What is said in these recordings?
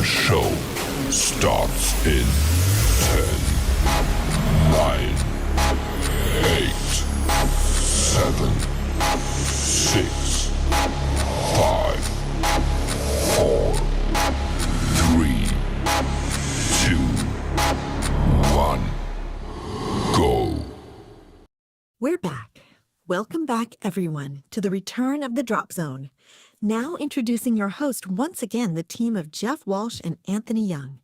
show starts in 10, 9, 8, 7, 6, 5, 4, 3, 2, 1, go. We're back. Welcome back, everyone, to the return of the Drop Zone. Now introducing your host once again, the team of Jeff Walsh and Anthony Young.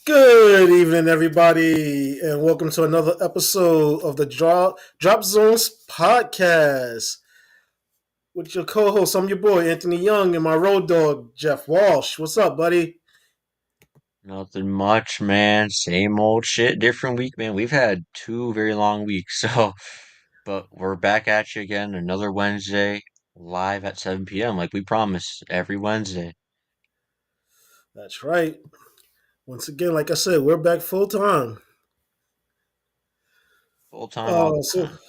Good evening, everybody, and welcome to another episode of the DropZone Podcast. With your co-host, I'm your boy, Anthony Young, and my road dog, Jeff Walsh. What's up, buddy? Nothing much, man. Same old shit, different week, man. We've had 2 very long weeks, but we're back at you again another Wednesday, live at 7 p.m. like we promise every Wednesday. That's right. Once again, like I said, we're back full time. Full time all the So, time.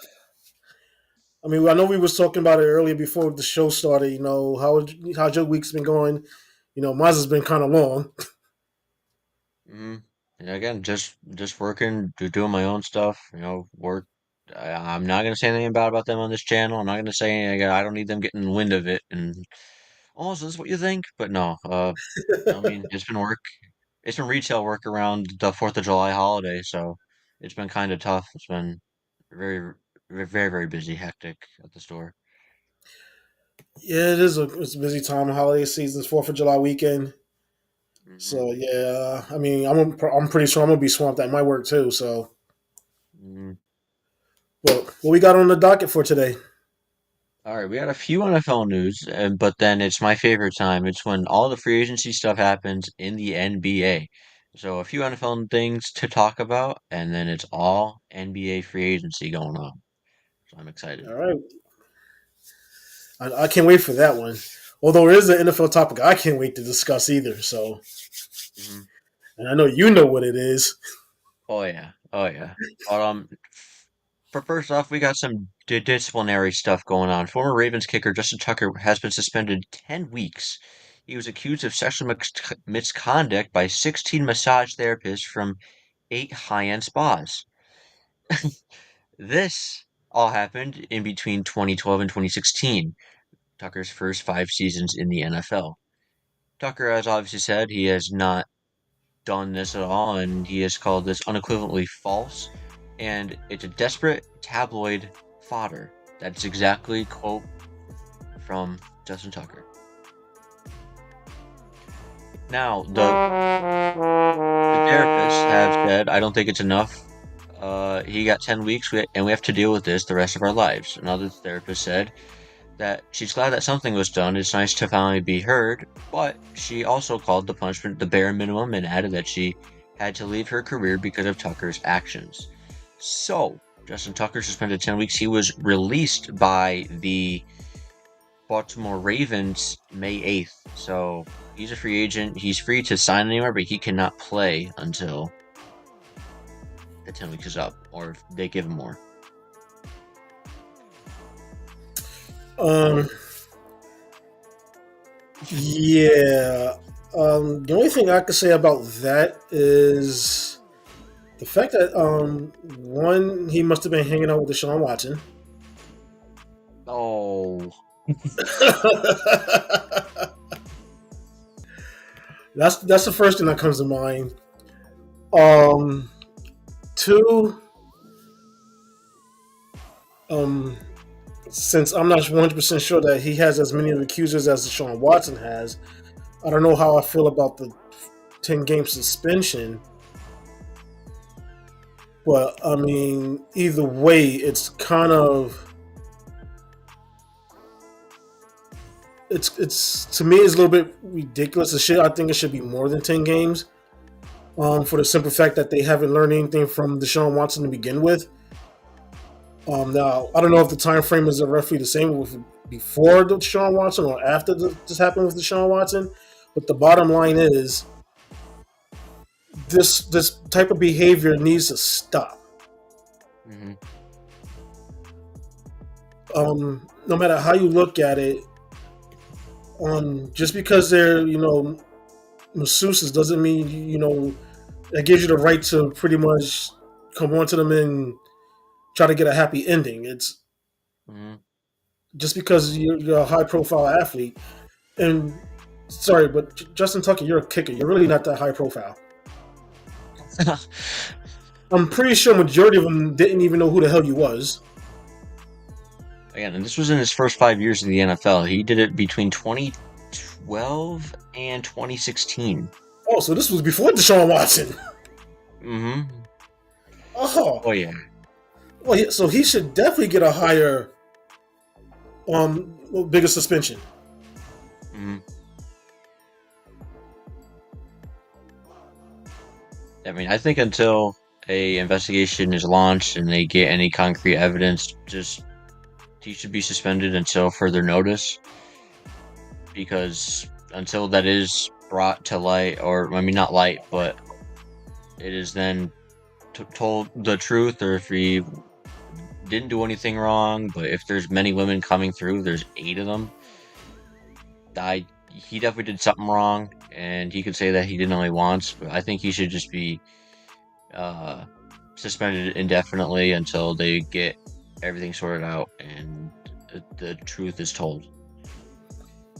I know we was talking about it earlier before the show started. You know, how's your week's been going? You know, mine has been kind of long. And again, just working, doing my own stuff, work. I'm not gonna say anything bad about them on this channel. I'm not gonna say anything. I don't need them getting wind of it. And oh, is this what you think? But no, it's been work. It's been retail work around the 4th of July holiday, so it's been kind of tough. It's been very, very, very busy, hectic at the store. Yeah, it's a busy time. Holiday season's 4th of July weekend. hmm So yeah, I'm pretty sure I'm gonna be swamped at my work too. So, hmm what we got on the docket for today? All right, we got a few NFL news, but then it's my favorite time. It's when all the free agency stuff happens in the NBA. So a few NFL things to talk about, and then it's all NBA free agency going on. So I'm excited. All right, I can't wait for that one. Although there is an NFL topic I can't wait to discuss either. So, hmm and I know you know what it is. Oh yeah, oh yeah. But for first off, we got some disciplinary stuff going on. Former Ravens kicker Justin Tucker has been suspended 10 weeks. He was accused of sexual misconduct by 16 massage therapists from 8 high-end spas. This all happened in between 2012 and 2016, Tucker's first 5 seasons in the NFL. Tucker has obviously said he has not done this at all, and he has called this unequivocally false, and it's a desperate tabloid fodder. That's exactly quote from Justin Tucker. Now, the therapists have said, I don't think it's enough. He got 10 weeks, and we have to deal with this the rest of our lives. Another therapist said that she's glad that something was done. It's nice to finally be heard, but she also called the punishment the bare minimum and added that she had to leave her career because of Tucker's actions. So, Justin Tucker suspended 10 weeks. He was released by the Baltimore Ravens May 8th. So, he's a free agent. He's free to sign anywhere, but he cannot play until the 10 weeks is up, or if they give him more. Yeah. The only thing I could say about that is the fact that one, he must have been hanging out with Deshaun Watson. Oh. That's the first thing that comes to mind. Two, since I'm not 100% sure that he has as many accusers as Deshaun Watson has, I don't know how I feel about the 10-game suspension. But I mean, either way, it's kind of it's to me it's a little bit ridiculous. I think it should be more than 10 games. For the simple fact that they haven't learned anything from Deshaun Watson to begin with. Now I don't know if the time frame is roughly the same with before the Deshaun Watson or after this happened with Deshaun Watson, but the bottom line is this type of behavior needs to stop. Mm-hmm. No matter how you look at it, just because they're masseuses doesn't mean that gives you the right to pretty much come on to them and try to get a happy ending. It's Mm-hmm. just because you're a high profile athlete. And sorry, but Justin Tucker, you're a kicker. You're really not that high profile. I'm pretty sure majority of them didn't even know who the hell you was. Again, and this was in his first 5 years in the NFL. He did it between 2012 and 2016. Oh, so this was before Deshaun Watson. Mm-hmm. Oh yeah. Well, so he should definitely get a higher, bigger suspension. Mm-hmm. I mean, I think until a investigation is launched and they get any concrete evidence, he should be suspended until further notice. Because until that is brought to light, or I mean, not light, but it is then told the truth, or if he didn't do anything wrong, but if there's many women coming through, there's 8 of them. He definitely did something wrong, and he could say that he didn't only once, but I think he should just be suspended indefinitely until they get everything sorted out and the truth is told.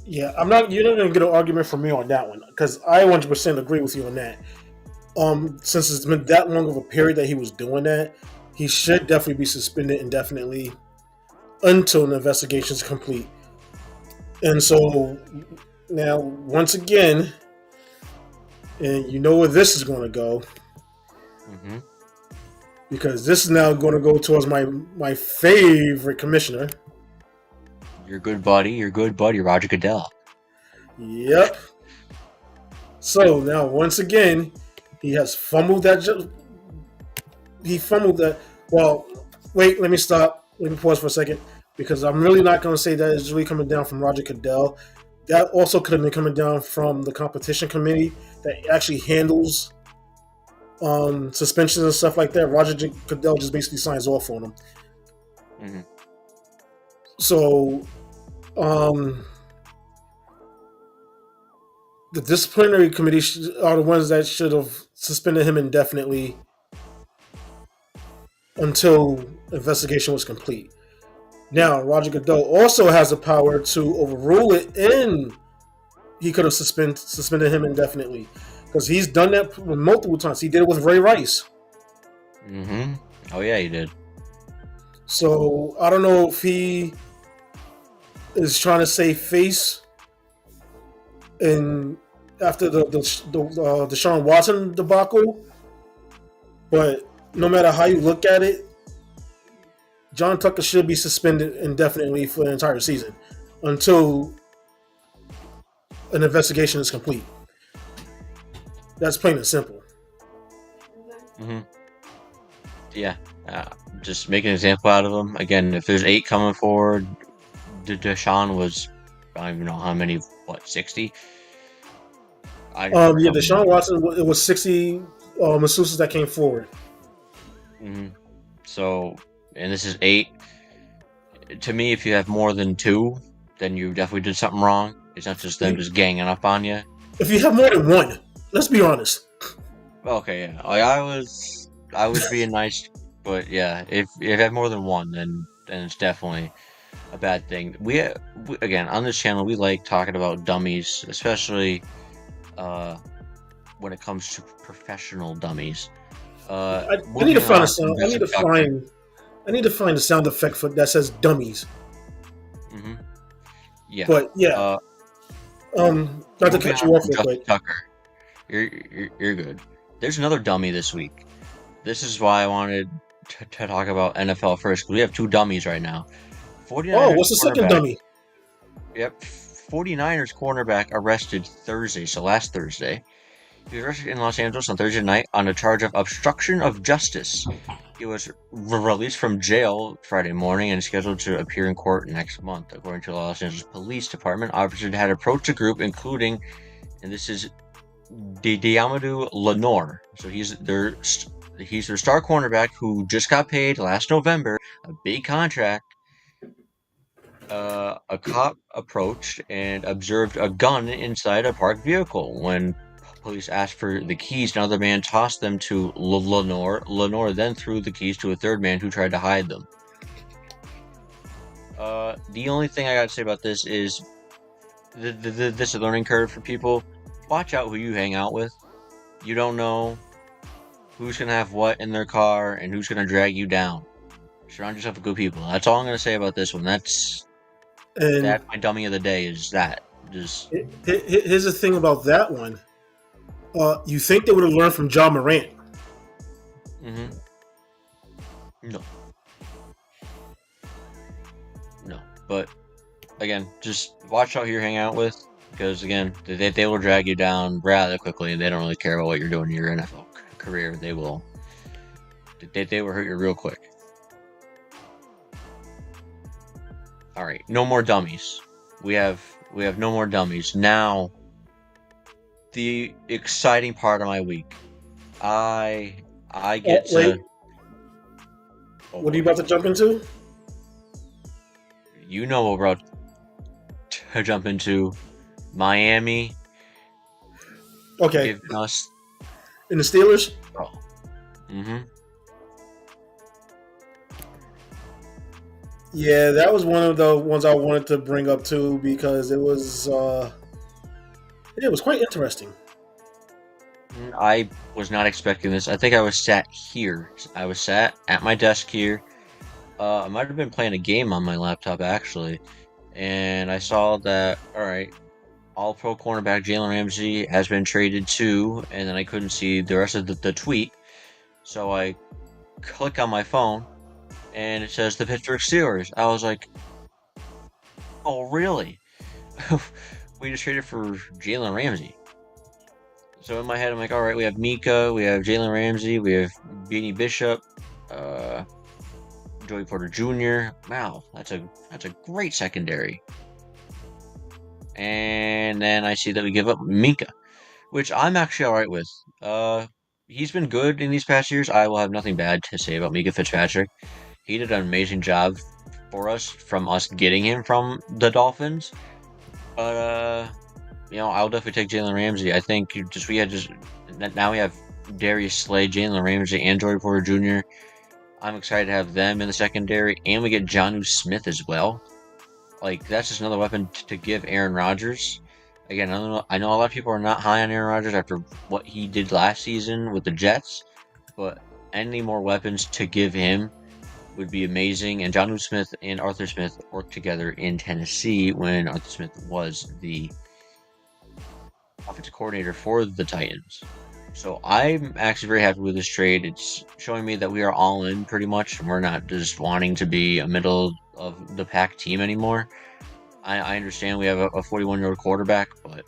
Yeah, you're not going to get an argument from me on that one, because I 100% agree with you on that. Since it's been that long of a period that he was doing that, he should definitely be suspended indefinitely until an investigation is complete. And so now, once again, and you know where this is going to go, Mm-hmm. because this is now going to go towards my favorite commissioner. Your good buddy, Roger Goodell. Yep. So now, once again, he has fumbled that. He fumbled that. Well, wait. Let me stop. Let me pause for a second, because I'm really not going to say that it's really coming down from Roger Goodell. That also could have been coming down from the competition committee that actually handles suspensions and stuff like that. Roger Goodell just basically signs off on them. Mm-hmm. So, the disciplinary committee are the ones that should have suspended him indefinitely until investigation was complete. Now, Roger Goodell also has the power to overrule it, and he could have suspended him indefinitely, because he's done that multiple times. He did it with Ray Rice. Mm-hmm. Oh yeah, he did. So I don't know if he is trying to save face, and after the Deshaun Watson debacle, but no matter how you look at it, John Tucker should be suspended indefinitely for the entire season until an investigation is complete. That's plain and simple. Mm-hmm. Yeah, just make an example out of him. Again, if there's 8 coming forward, Deshaun was, I don't even know how many, 60? Deshaun Watson, it was 60 masseuses that came forward. Mm-hmm. So, and this is 8. To me, if you have more than 2, then you definitely did something wrong. It's not just them just ganging up on you. If you have more than 1, let's be honest. Okay, yeah. I was being nice, but yeah, if you have more than 1, then it's definitely a bad thing. We again, on this channel, we like talking about dummies, especially when it comes to professional dummies. I need to find a sound. I need to find a sound effect that says dummies. Mm-hmm. Yeah. But yeah. Not to cut you off real quick. Tucker, you're good. There's another dummy this week. This is why I wanted to talk about NFL first, because we have 2 dummies right now. 49ers what's the second dummy? Yep. 49ers cornerback arrested Thursday, so last Thursday. He was arrested in Los Angeles on Thursday night on a charge of obstruction of justice. He was released from jail Friday morning and is scheduled to appear in court next month. According to the Los Angeles Police Department, officers had approached a group including, and this is Diamadou Lenore. So he's their star cornerback who just got paid last November a big contract a cop approached and observed a gun inside a parked vehicle. When police asked for the keys, another man tossed them to Lenore. Lenore then threw the keys to a third man who tried to hide them. The only thing I gotta say about this is this is a learning curve for people. Watch out who you hang out with. You don't know who's gonna have what in their car and who's gonna drag you down. Surround yourself with good people. That's all I'm gonna say about this one. That's my dummy of the day. Is that just? Here's the thing about that one. You think they would have learned from John Morant? Mm-hmm. No. But again, just watch out who you hang out with, because again, they will drag you down rather quickly, and they don't really care about what you're doing in your NFL career. They will hurt you real quick. All right, no more dummies. We have no more dummies. Now, the exciting part of my week. I get to. Wait. What are you about to jump into? You know what we're about to jump into. Miami. Okay. Giving us. In the Steelers? Oh. Mm-hmm. Yeah, that was one of the ones I wanted to bring up too, because it was quite interesting. I was not expecting this. I think I was sat here. I was sat at my desk here. I might have been playing a game on my laptop actually, and I saw that. All right, All-Pro cornerback Jalen Ramsey has been traded to, and then I couldn't see the rest of the tweet, so I click on my phone, and it says the Pittsburgh Steelers. I was like, "Oh, really? We just traded for Jalen Ramsey." So in my head, I'm like, "All right, we have Mika, we have Jalen Ramsey, we have Beanie Bishop, Joey Porter Jr. Wow, that's a great secondary." And then I see that we give up Mika, which I'm actually all right with. He's been good in these past years. I will have nothing bad to say about Mika Fitzpatrick. He did an amazing job for us, from us getting him from the Dolphins. But I'll definitely take Jalen Ramsey. I think now we have Darius Slay, Jalen Ramsey, and Joey Porter Jr. I'm excited to have them in the secondary, and we get Jonnu Smith as well. Like, that's just another weapon to give Aaron Rodgers. Again, I know a lot of people are not high on Aaron Rodgers after what he did last season with the Jets, but any more weapons to give him would be amazing. And Jonnu Smith and Arthur Smith worked together in Tennessee when Arthur Smith was the offensive coordinator for the Titans. So I'm actually very happy with this trade. It's showing me that we are all in pretty much. We're not just wanting to be a middle of the pack team anymore. I understand we have a 41-year-old quarterback, but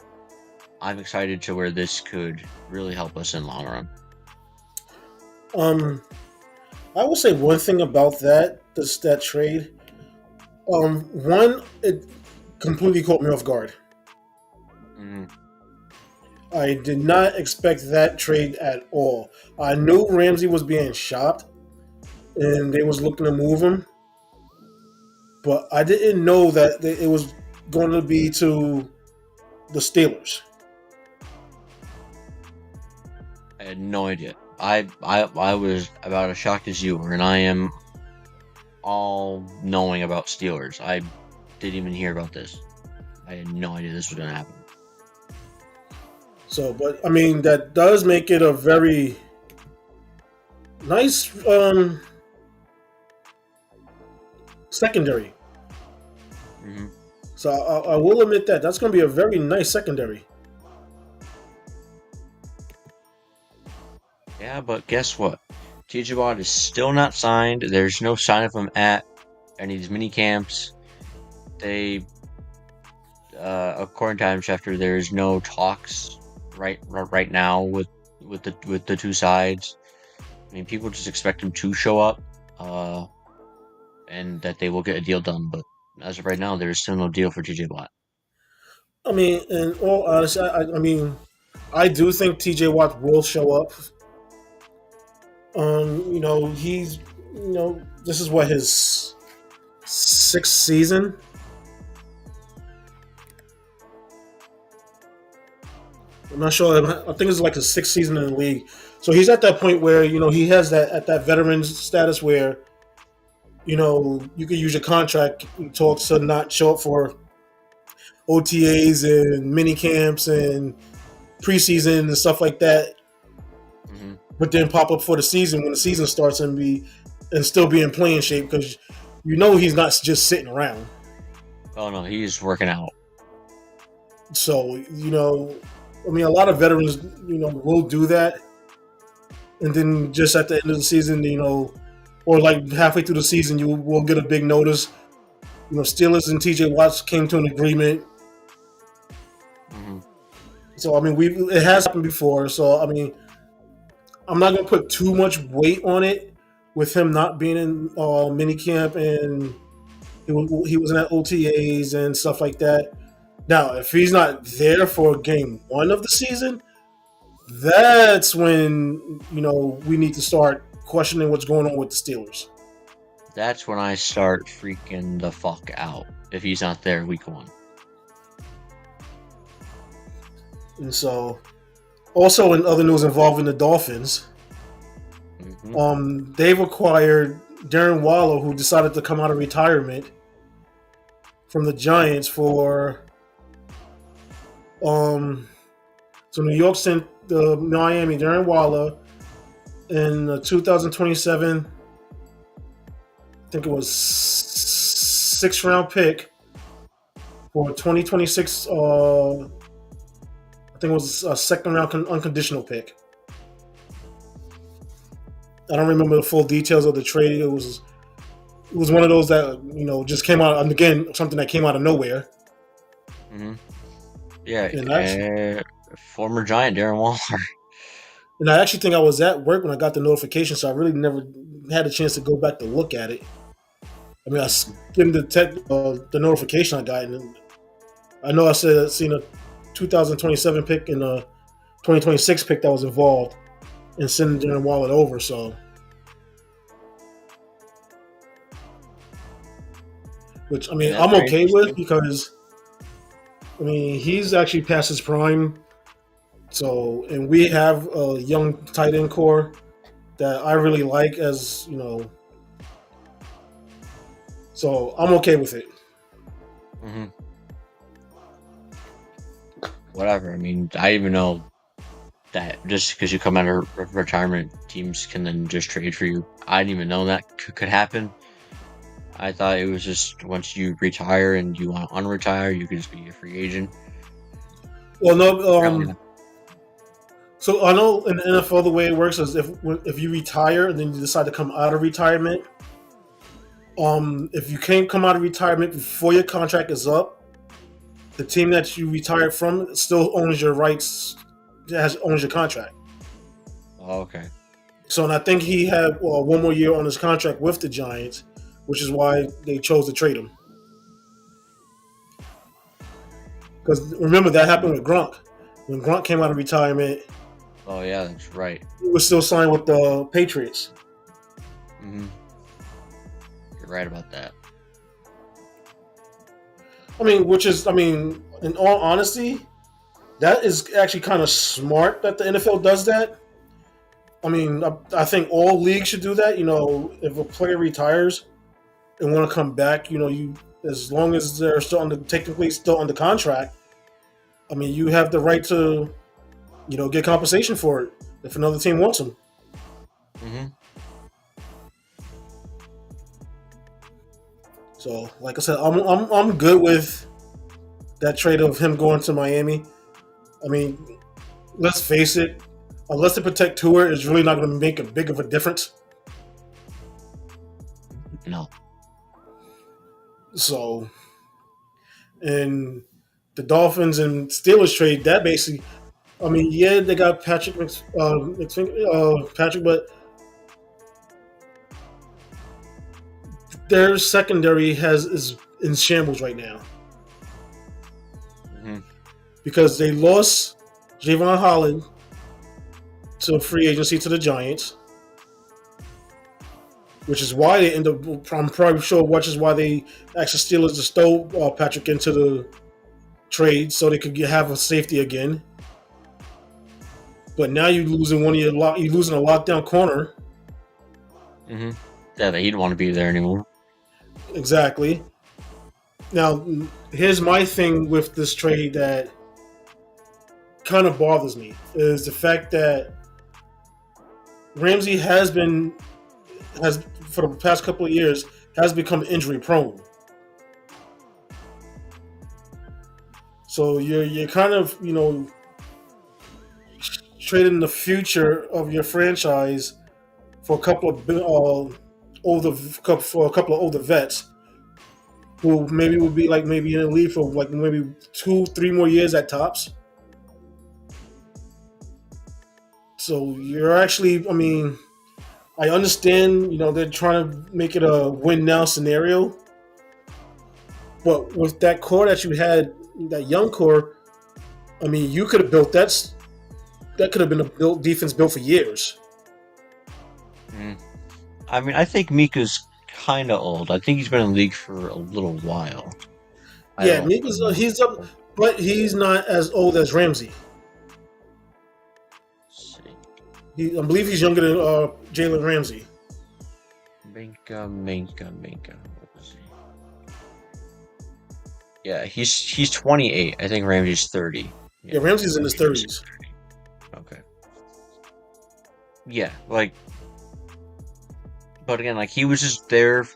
I'm excited to where this could really help us in the long run. I will say one thing about that trade. One, it completely caught me off guard. Mm-hmm. I did not expect that trade at all. I knew Ramsey was being shopped, and they was looking to move him, but I didn't know that it was going to be to the Steelers. I had no idea. I was about as shocked as you were, and I am all knowing about Steelers. I didn't even hear about this. I had no idea this was going to happen. So, but I mean, that does make it a very nice secondary. Mm-hmm. So I will admit that's going to be a very nice secondary. Yeah, but guess what? TJ Watt is still not signed. There's no sign of him at any of these mini camps. According to Adam Schefter, there's no talks right now with the two sides. I mean, people just expect him to show up, and that they will get a deal done. But as of right now, there is still no deal for TJ Watt. I mean, in all honesty, I do think TJ Watt will show up. This is what, his 6th season not sure. I think it's like his sixth season in the league. So he's at that point where he has that veteran status where you can use your contract talks to not show up for OTAs and mini camps and preseason and stuff like that, but then pop up for the season when the season starts and still be in playing shape because he's not just sitting around. Oh no, he's working out. So a lot of veterans will do that, and then just at the end of the season, or like halfway through the season, you will get a big notice. Steelers and TJ Watts came to an agreement. So it has happened before. So I'm not going to put too much weight on it with him not being in minicamp and he was in at OTAs and stuff like that. Now, if he's not there for game 1 of the season, that's when we need to start questioning what's going on with the Steelers. That's when I start freaking the fuck out if he's not there week 1. And so, also in other news involving the Dolphins, they've acquired Darren Waller, who decided to come out of retirement from the Giants for. So New York sent the Miami Darren Waller in the 2027. I think it was 6th round pick for 2026. I think it was a second round unconditional pick. I don't remember the full details of the trade. It was one of those that just came out, and again, something that came out of nowhere. Yeah, former Giant Darren Waller. And I actually think I was at work when I got the notification, so I really never had a chance to go back to look at it. I skimmed the notification I got, and I know I said I'd seen a 2027 pick and a 2026 pick that was involved in sending Darren Waller over. So, which I'm okay with because he's actually past his prime. So, and we have a young tight end core that I really like so I'm okay with it. Whatever. I even know that just because you come out of retirement, teams can then just trade for you. I didn't even know that could happen. I thought it was just once you retire and you want to unretire, you could just be a free agent. Well, no. So I know in the NFL the way it works is if you retire and then you decide to come out of retirement, if you can't come out of retirement before your contract is up, the team that you retired from still owns your rights, owns your contract. Oh, okay. So, and I think he had one more year on his contract with the Giants, which is why they chose to trade him. Because remember, that happened with Gronk. When Gronk came out of retirement. Oh, yeah, that's right. He was still signed with the Patriots. You're right about that. In all honesty, that is actually kind of smart that the NFL does that. I think all leagues should do that. If a player retires and want to come back, as long as they're technically still under contract, you have the right to, get compensation for it if another team wants them. So, like I said, I'm good with that trade of him going to Miami. Let's face it, unless they protect Tua, it's really not going to make a big of a difference. No. So, and the Dolphins and Steelers trade, that basically, they got Patrick, but their secondary is in shambles right now. Because they lost Javon Holland to free agency to the Giants, which is why they end up. I'm probably sure which is why they actually Steelers to stole Patrick into the trade so they could have a safety again. but now you're losing you're losing a lockdown corner. Mm-hmm. Yeah, that he didn't want to be there anymore. Exactly. Now, here's my thing with this trade that kind of bothers me is the fact that Ramsey has for the past couple of years has become injury prone. So you're kind of trading the future of your franchise for a couple of older vets who maybe would be like maybe in the league for like maybe 2-3 more years at tops. So you're actually, I mean, I understand, they're trying to make it a win now scenario, but with that core that you had, that young core, I mean, you could have built that could have been a defense built for years. I mean, I think Mika's kind of old. I think he's been in the league for a little while. Yeah, he's up, but he's not as old as Ramsey. Let's see. I believe he's younger than Jalen Ramsey. Minka. What is he? Yeah, he's 28. I think Ramsey's 30. Yeah, Ramsey's in his 30s. Okay. Yeah, but again, he was just there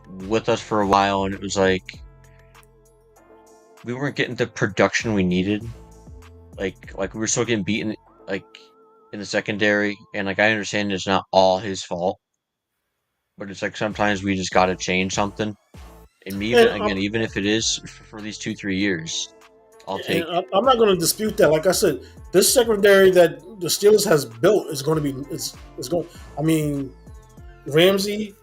with us for a while, and it was like we weren't getting the production we needed. Like we were still getting beaten, in the secondary, and I understand it's not all his fault, but it's sometimes we just got to change something. And even if it is for these 2-3 years, I'll take. I'm not going to dispute that. Like I said, this secondary that the Steelers has built is going to be it's going. I mean, Ramsey,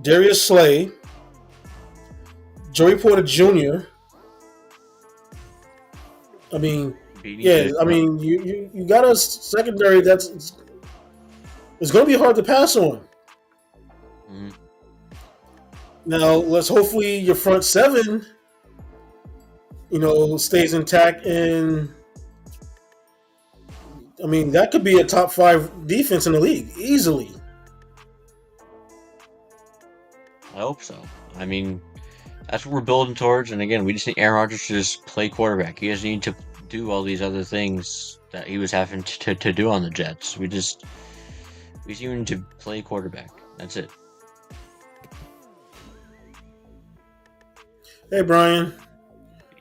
Darius Slay, Joey Porter Jr. I mean, you got a secondary it's going to be hard to pass on. Mm-hmm. Now, let's hopefully your front seven, stays intact, and I mean that could be a top 5 defense in the league easily. I hope so. I mean, that's what we're building towards. And again, we just need Aaron Rodgers to just play quarterback. He doesn't need to do all these other things that he was having to do on the Jets. We just need to play quarterback. That's it. Hey, Brian.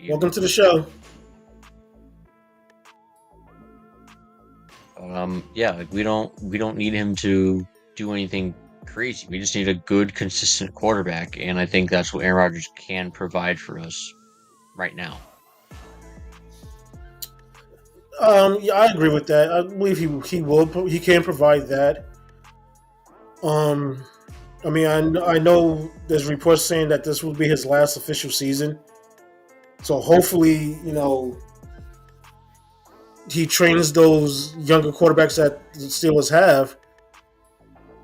Welcome to the show. Yeah, we don't need him to do anything crazy. We just need a good, consistent quarterback, and I think that's what Aaron Rodgers can provide for us right now. Yeah, I agree with that. I believe he can provide that. I mean, I know there's reports saying that this will be his last official season, so hopefully, he trains those younger quarterbacks that the Steelers have,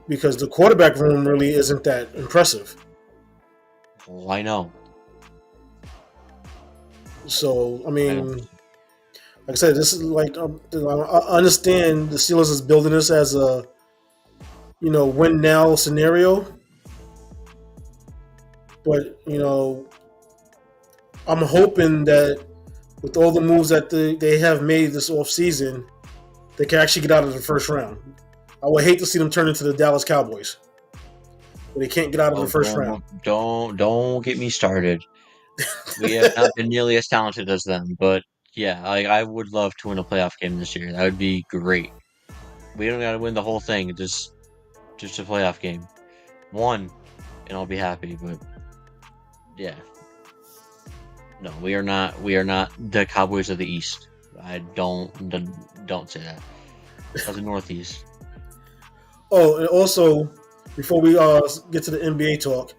because the quarterback room really isn't that impressive. Well, I know. So, I mean, like I said, this is I understand the Steelers is building this as a, win now scenario. But, I'm hoping that with all the moves that they have made this offseason, they can actually get out of the first round. I would hate to see them turn into the Dallas Cowboys, but they can't get out of the first round. Don't get me started. We have not been nearly as talented as them, but yeah, I would love to win a playoff game this year. That would be great. We don't got to win the whole thing, just a playoff game. One, and I'll be happy. But yeah, no, we are not the Cowboys of the East. I don't say that. Of the Northeast. Oh, and also, before we get to the NBA talk,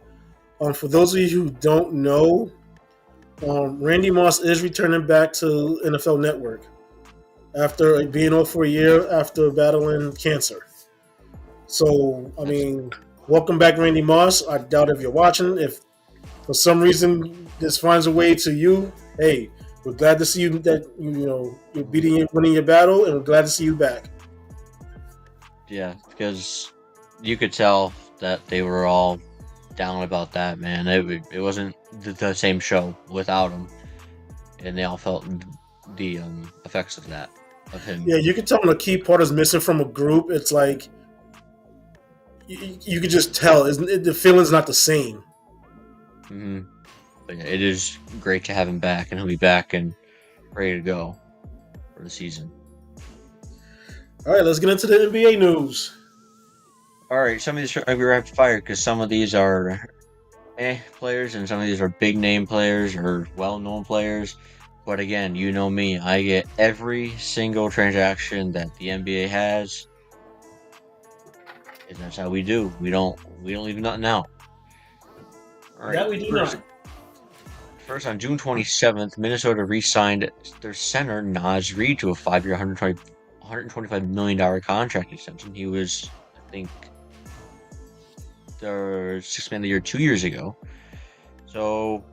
for those of you who don't know, Randy Moss is returning back to NFL Network after being off for a year after battling cancer. So, I mean, welcome back, Randy Moss. I doubt if you're watching. If for some reason this finds a way to you, hey, We're glad to see you that you're winning your battle, and we're glad to see you back. Yeah, because you could tell that they were all down about that, man. It wasn't the same show without him, and they all felt the effects of that, of him. Yeah, you can tell when a key part is missing from a group. It's like you could just tell the feeling's not the same. Mm-hmm. But yeah, it is great to have him back, and he'll be back and ready to go for the season. All right, let's get into the NBA news. All right, some of these are be rapid fire because some of these are players, and some of these are big name players or well-known players. But again, you know me, I get every single transaction that the NBA has, and that's how we do. We don't leave nothing out. All right, That we do not. First, on June 27th, Minnesota re-signed their center Naz Reid to a 5-year, $125 million contract extension. He was, I think, their sixth man of the year 2 years ago. So,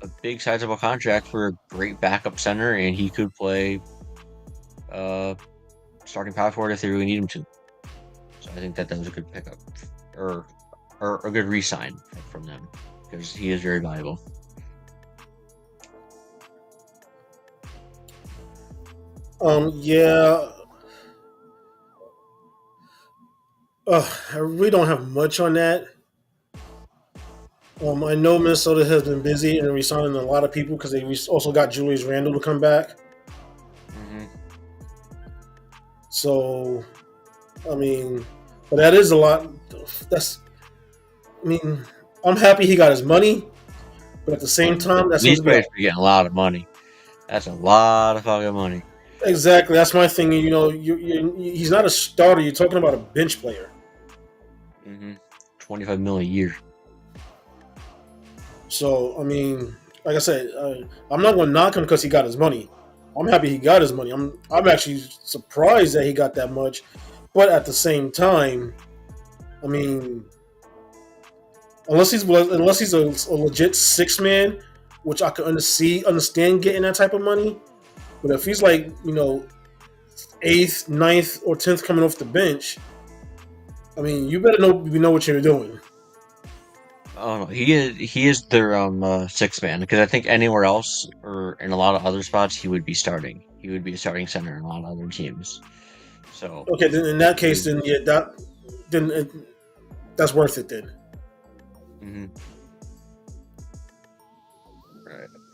a big sizable contract for a great backup center, and he could play starting power forward if they really need him to. So I think that was a good pickup, or a good re-sign from them, because he is very valuable. Yeah. I really don't have much on that. I know Minnesota has been busy and re-signing a lot of people because they also got Julius Randle to come back. Mm-hmm. So, I mean, but that is a lot. I'm happy he got his money, but at the same time, These players are getting a lot of money. That's a lot of fucking money. Exactly, that's my thing. He's not a starter. You're talking about a bench player. Mm-hmm. $25 million a year. So, I mean, like I said, I'm not going to knock him because he got his money. I'm happy he got his money. I'm actually surprised that he got that much, but at the same time, I mean, unless he's a legit six man, which I could understand getting that type of money, but if he's like 8th, 9th, or 10th coming off the bench, I mean, you better know what you're doing. Oh no, he is their sixth man, because I think anywhere else or in a lot of other spots he would be starting. He would be a starting center in a lot of other teams. So okay, then in that case, that's worth it then. Mm-hmm.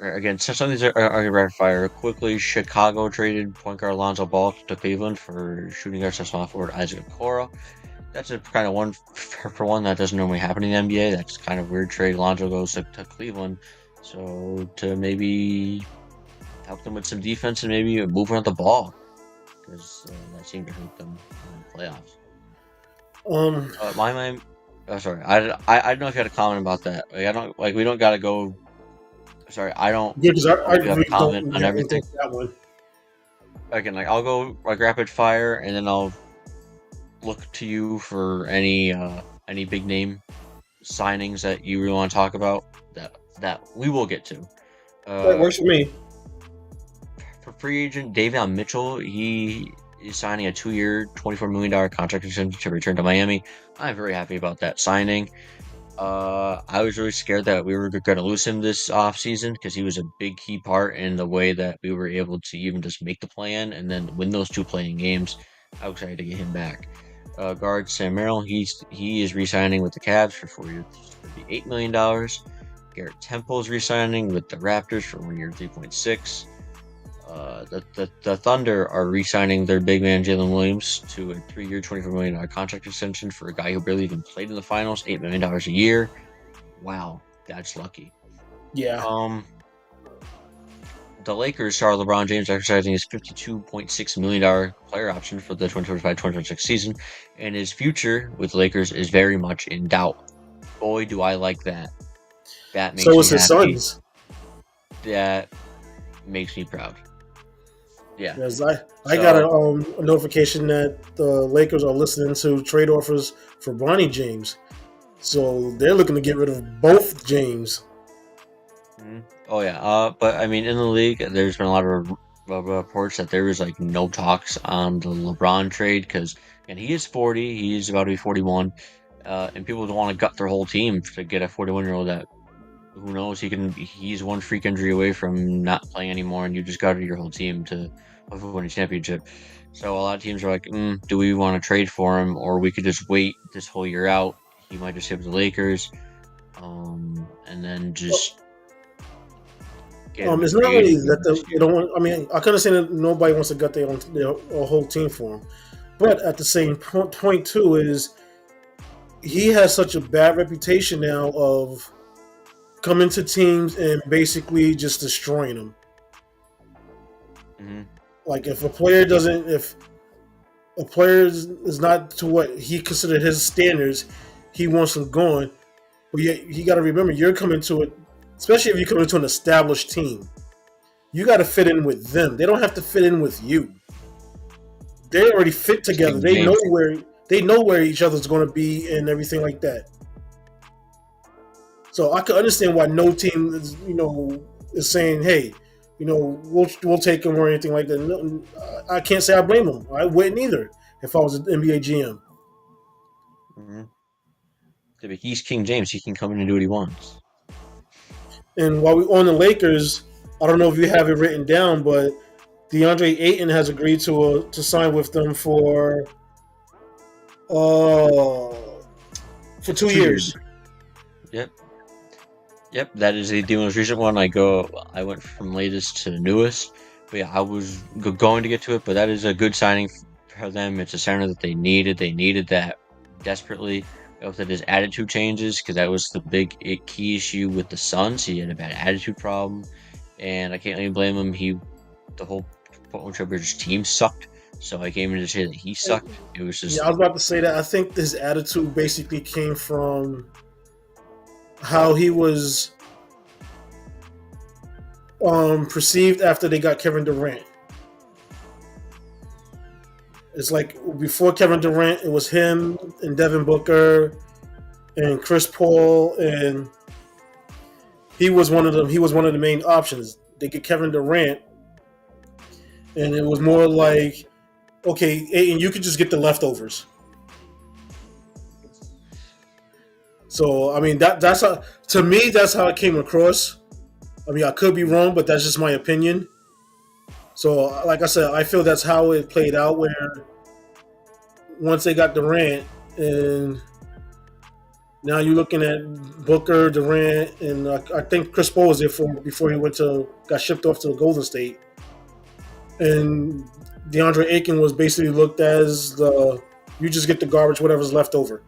Right. Again, so some of these are rapid fire. Quickly, Chicago traded point guard Lonzo Ball to Cleveland for shooting guard small forward Isaac Okoro. That's a kind of one for one that doesn't normally happen in the NBA. That's kind of weird trade. Lonzo goes to Cleveland, so to maybe help them with some defense and maybe move around the ball, because that seemed to hurt them in the playoffs. Sorry, I don't know if you had a comment about that. We don't gotta go. Sorry, I don't. Yeah, because I have a comment on everything. That one. Again, I'll go rapid fire, and then I'll look to you for any big name signings that you really want to talk about that we will get to. That works for me. For free agent Davion Mitchell, he is signing a 2-year, $24 million contract extension to return to Miami. I'm very happy about that signing. I was really scared that we were going to lose him this offseason because he was a big key part in the way that we were able to even just make the play-in and then win those 2 playing games. I was excited to get him back. Guard Sam Merrill, he is re-signing with the Cavs for 4 years, $8 million. Garrett Temple is re-signing with the Raptors for 1 year, $3.6. The Thunder are re-signing their big man Jalen Williams to a 3-year, $24 million contract extension for a guy who barely even played in the finals, $8 million a year. Wow, that's lucky. Yeah. The Lakers saw LeBron James exercising his $52.6 million player option for the 2025-2026 season, and his future with the Lakers is very much in doubt. Boy, do I like that. That makes me happy. So is his sons. That makes me proud. Yeah. Because I got a notification that the Lakers are listening to trade offers for Bronny James. So they're looking to get rid of both James. Oh yeah, but I mean, in the league, there's been a lot of reports that there was like no talks on the LeBron trade because, and he is 40, he's about to be 41, and people don't want to gut their whole team to get a 41-year-old that who knows he's one freak injury away from not playing anymore, and you just gutted your whole team to hopefully win a championship. So a lot of teams are like, do we want to trade for him, or we could just wait this whole year out? He might just hit with the Lakers, and then just. It's not only that they don't want. I mean, I can understand that nobody wants to gut their whole team for him, but at the same point too is he has such a bad reputation now of coming to teams and basically just destroying them. Mm-hmm. Like if a player is not to what he considered his standards, he wants them going. But yet you got to remember, you're coming to it. Especially if you come into an established team, you got to fit in with them. They don't have to fit in with you. They already fit together. They know where each other's going to be and everything like that. So I can understand why no team is saying, "Hey, we'll take him" or anything like that. No, I can't say I blame them. I wouldn't either if I was an NBA GM. Mm-hmm. He's King James. He can come in and do what he wants. And while we're on the Lakers, I don't know if you have it written down, but DeAndre Ayton has agreed to sign with them for 2 years. Yep. That is the most recent one. I went from latest to newest. But yeah, I was going to get to it, but that is a good signing for them. It's a center that they needed. They needed that desperately. I hope that his attitude changes because that was the big key issue with the Suns. He had a bad attitude problem, and I can't really blame him. The whole Portland Trailblazers team sucked, so I came in to say that he sucked. It was just I was about to say that. I think his attitude basically came from how he was perceived after they got Kevin Durant. It's like before Kevin Durant, it was him and Devin Booker and Chris Paul, and he was one of them. He was one of the main options. They get Kevin Durant, and it was more like, okay, and you could just get the leftovers. So I mean that's how, to me, that's how it came across. I mean, I could be wrong, but that's just my opinion. So, like I said, I feel that's how it played out. Where once they got Durant, and now you're looking at Booker, Durant, and I think Chris Paul was there before he got shipped off to Golden State, and DeAndre Ayton was basically looked as you just get the garbage, whatever's left over,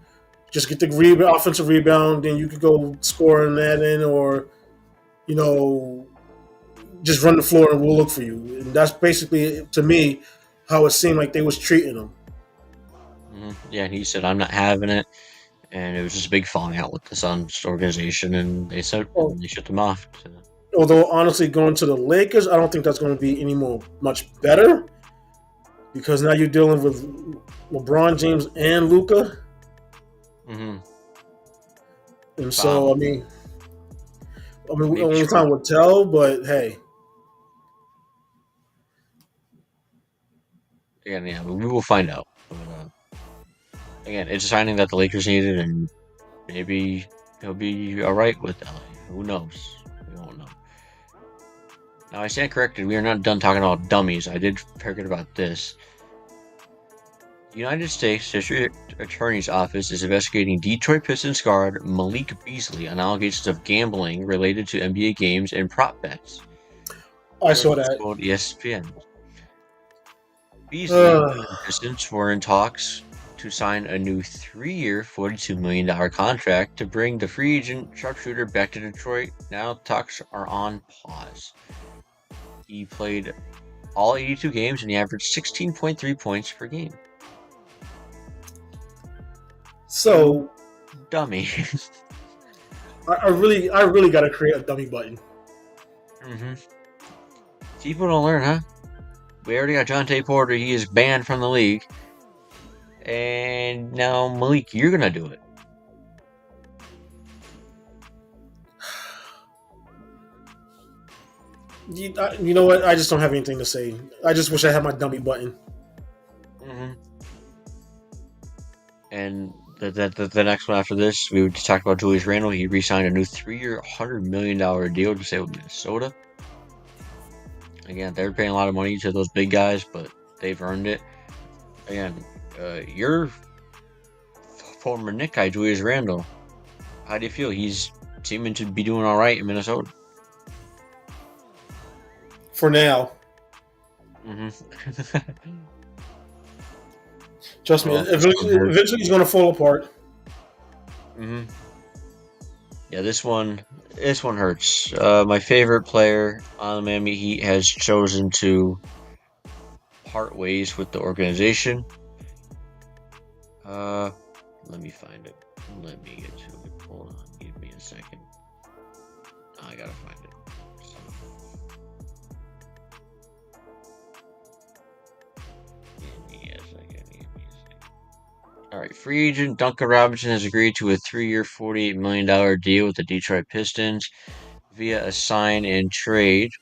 just get the offensive rebound, then you could go score on that end, or just run the floor and we'll look for you. And that's basically, to me, how it seemed like they was treating him. Mm-hmm. Yeah, and he said, "I'm not having it," and it was just a big falling out with the Suns organization, and they shut them off. So. Although, honestly, going to the Lakers, I don't think that's going to be much better, because now you're dealing with LeBron James and Luka. Mm-hmm. And so, I mean, only time will tell, but hey. Yeah, we will find out. But, again, it's a signing that the Lakers needed, and maybe he'll be all right with LA. Who knows? We don't know. Now, I stand corrected. We are not done talking about dummies. I did forget about this. The United States District Attorney's Office is investigating Detroit Pistons guard Malik Beasley on allegations of gambling related to NBA games and prop bets. I saw that. ESPN. Beasley and the Pistons were in talks to sign a new 3-year, $42 million contract to bring the free agent sharpshooter back to Detroit. Now talks are on pause. He played all 82 games and he averaged 16.3 points per game. So, dummy. I really got to create a dummy button. Mm-hmm. People don't learn, huh? We already got Jonte Porter. He is banned from the league. And now, Malik, you're going to do it. You know what? I just don't have anything to say. I just wish I had my dummy button. Mm-hmm. And the next one after this, we would talk about Julius Randle. He re-signed a new 3-year, $100 million deal to stay with Minnesota. Again, they're paying a lot of money to those big guys, but they've earned it. Again, your former Knick guy, Julius Randle, how do you feel? He's seeming to be doing all right in Minnesota. For now. Mm-hmm. Trust me, eventually he's going to fall apart. Mm-hmm. Yeah, this one hurts. My favorite player on the Miami Heat has chosen to part ways with the organization. Let me find it. Let me get to it. Hold on, give me a second. I gotta find it. Give me a second. Alright, free agent Duncan Robinson has agreed to a 3-year, $48 million deal with the Detroit Pistons via a sign and trade.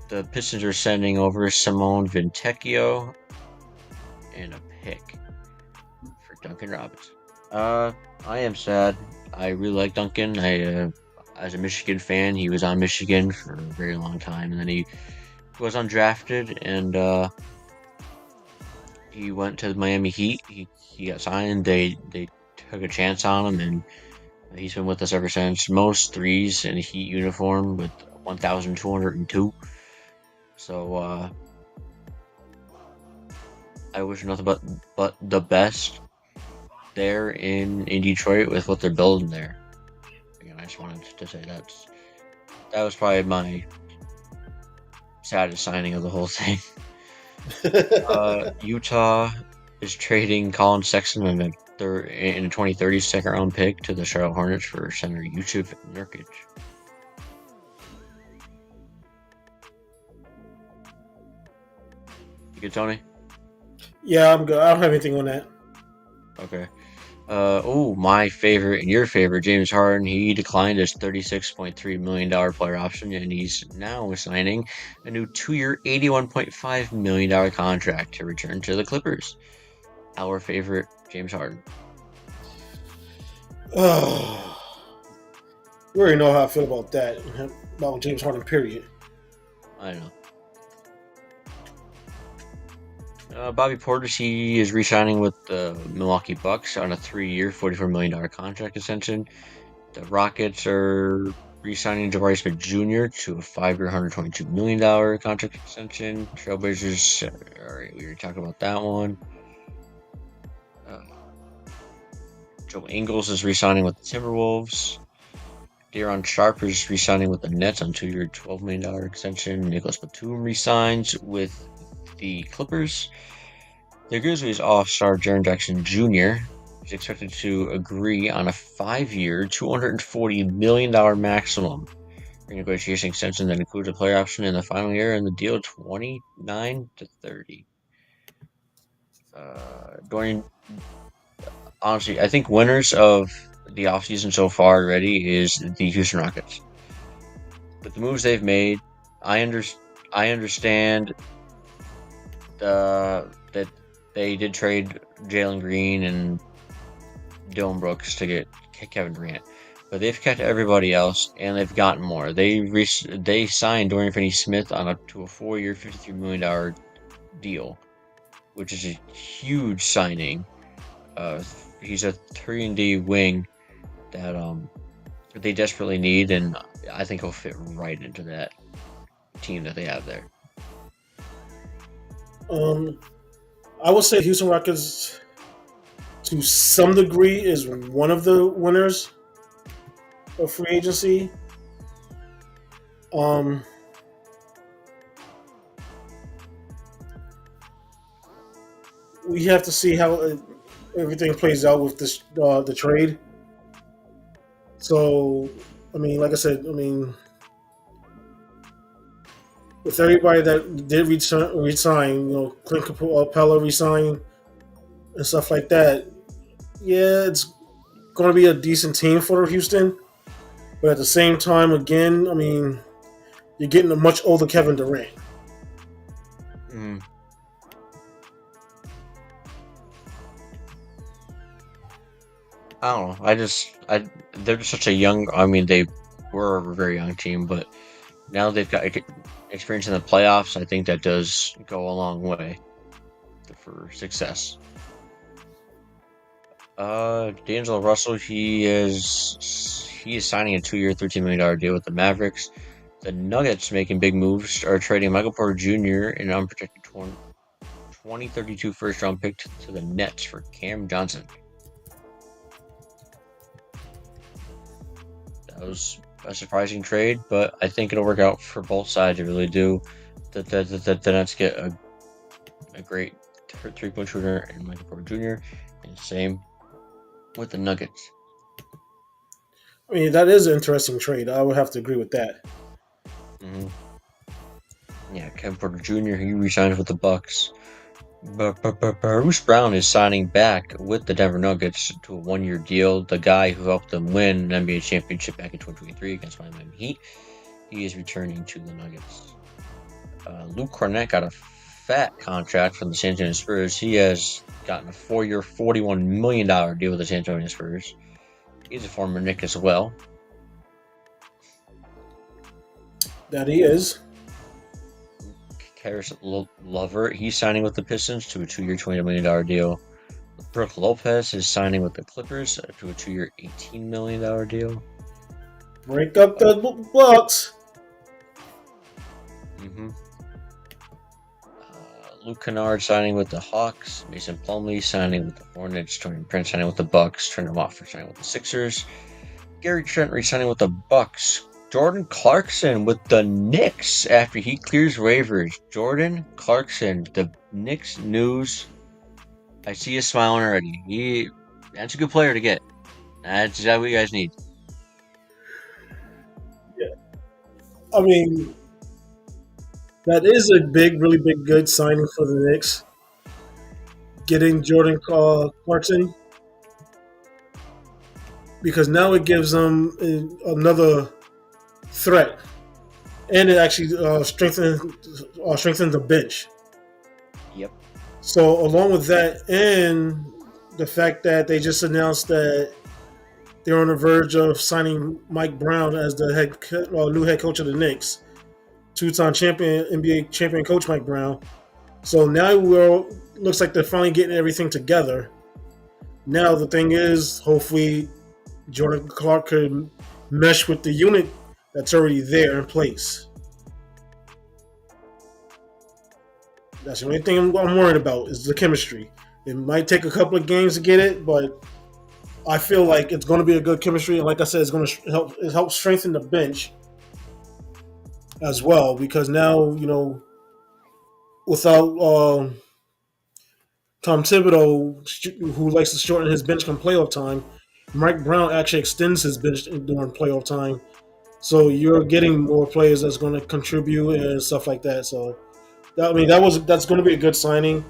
The Pistons are sending over Simone Vintecchio and a pick for Duncan Robinson. I am sad. I really like Duncan. As a Michigan fan, he was on Michigan for a very long time, and then he was undrafted, and he went to the Miami Heat. He got signed. They took a chance on him, and he's been with us ever since. Most threes in a Heat uniform with 1,202. So I wish nothing but the best there in Detroit with what they're building there. Again, I just wanted to say that was probably my saddest signing of the whole thing. Utah is trading Colin Sexton in a 2030 second round pick to the Charlotte Hornets for center Yusuf Nurkic. You good, Tony? Yeah, I'm good. I don't have anything on that. Okay. My favorite and your favorite, James Harden, he declined his $36.3 million player option, and he's now signing a new 2-year, $81.5 million contract to return to the Clippers. Our favorite, James Harden. We already know how I feel about that. About James Harden, period. I know. Bobby Portis, he is re-signing with the Milwaukee Bucks on a 3-year, $44 million contract extension. The Rockets are re-signing Jabari Smith Jr. to a 5-year, $122 million contract extension. Trailblazers, alright, we already talked about that one. Joe Ingles is re-signing with the Timberwolves. Daron Sharp is re-signing with the Nets on 2-year, $12 million extension. Nicholas Batum re-signs with the Clippers. The Grizzlies all-star Jaren Jackson Jr. is expected to agree on a 5-year, $240 million maximum renegotiation extension that includes a player option in the final year and the deal 29-30. Honestly, I think winners of the offseason so far already is the Houston Rockets. With the moves they've made, I understand that they did trade Jalen Green and Dillon Brooks to get Kevin Durant, but they've kept everybody else and they've gotten more. They signed Dorian Finney-Smith to a 4-year, $53 million deal, which is a huge signing. He's a 3-and-D wing that they desperately need, and I think he'll fit right into that team that they have there. I would say Houston Rockets, to some degree, is one of the winners of free agency. We have to see how everything plays out with this the trade. So, like I said, with everybody that did resign, Clint Capella resign and stuff like that, yeah, it's going to be a decent team for Houston. But at the same time, again, you're getting a much older Kevin Durant. Mm. I don't know. They're just such a young. I mean, they were a very young team, but now they've got experience in the playoffs. I think that does go a long way for success. D'Angelo Russell, he is signing a 2-year, $13 million deal with the Mavericks. The Nuggets making big moves are trading Michael Porter Jr. in an unprotected 2032 first round pick to the Nets for Cam Johnson. That was a surprising trade, but I think it'll work out for both sides. I really do. The Nets get a great 3-point shooter in Michael Porter Jr. and same with the Nuggets. I mean, that is an interesting trade. I would have to agree with that. Mm-hmm. Yeah, Kevin Porter Jr. He re-signed with the Bucks. Bruce Brown is signing back with the Denver Nuggets to a 1-year deal. The guy who helped them win an NBA championship back in 2023 against Miami Heat, he is returning to the Nuggets. Luke Cornett got a fat contract from the San Antonio Spurs. He has gotten a 4-year, $41 million deal with the San Antonio Spurs. He's a former Knick as well. That he is. Karis Lover, he's signing with the Pistons to a 2-year, $20 million deal. Brook Lopez is signing with the Clippers to a 2-year, $18 million deal. Break up the Bucks. Mm-hmm. Luke Kennard signing with the Hawks. Mason Plumlee signing with the Hornets. Tony Prince signing with the Bucks. Trent Watford signing with the Sixers. Gary Trent re-signing with the Bucks. Jordan Clarkson with the Knicks after he clears waivers. Jordan Clarkson, the Knicks news. I see you smiling already. That's a good player to get. That's exactly what you guys need. Yeah. I mean, that is a really big, good signing for the Knicks. Getting Jordan Clarkson. Because now it gives them another threat, and it actually strengthens the bench. Yep. So along with that, and the fact that they just announced that they're on the verge of signing Mike Brown as the new head coach of the Knicks, 2-time champion, NBA champion coach Mike Brown. So now looks like they're finally getting everything together. Now the thing is, hopefully Jordan Clark could mesh with the unit that's already there in place. That's the only thing I'm worried about is the chemistry. It might take a couple of games to get it, but I feel like it's going to be a good chemistry. And like I said, it's going to help strengthen the bench as well, because now, without Tom Thibodeau, who likes to shorten his bench come playoff time, Mike Brown actually extends his bench during playoff time. So you're getting more players that's going to contribute and stuff like that. So, that's going to be a good signing.